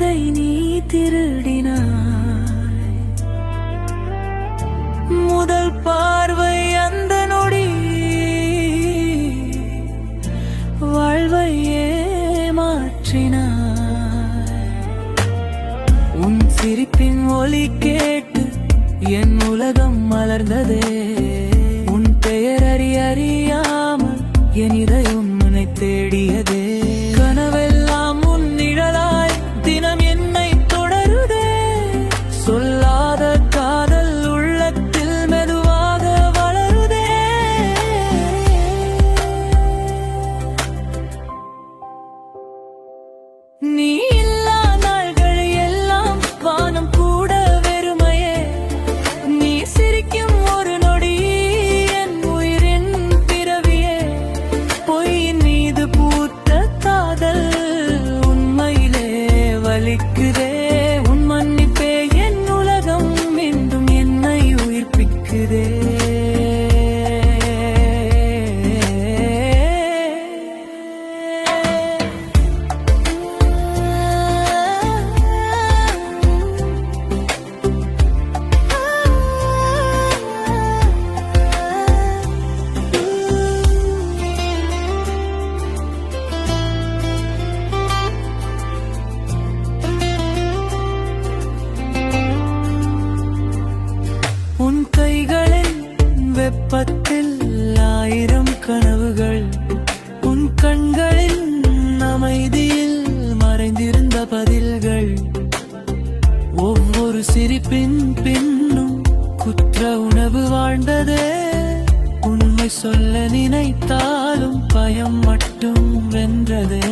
மனதை நீ திருடினாய். முதல் பார்வை அந்த நொடி வாழ்வை ஏமாற்றினாய். உன் சிரிப்பின் ஒலி கேட்டு என் உலகம் மலர்ந்ததே. உன் பெயர் அறியாமல் என் இதயம் உன்னை தேடியதே. கனவெல்லாம் உன் நிழலாய் தினம் என்னை தொடருதே. சொல்லாத காதல் உள்ளத்தில் மெதுவாக வளருதே. நீ இல்லா நாள்கள் எல்லாம் வானம் கூட வெறுமையே. நீ சிரிக்கும் ஒரு நொடி என் உயிரின் பிறவியே. பொய்யின் மீது பூத்த காதல் உண்மையிலே வலிக்குதே. உன் மன்னிப்பே என் உலகம் மீண்டும் என்னை உயிர்ப்பிக்குதே. உன் கைகளின் வெப்பத்தில் ஆயிரம் கனவுகள். உன் கண்களின் அமைதியில் மறைந்திருந்த பதில்கள். ஒவ்வொரு சிரிப்பின் பின்னும் குற்ற உணவு வாழ்ந்ததே. உண்மை சொல்ல நினைத்தாலும் பயம் மட்டும் வென்றதே.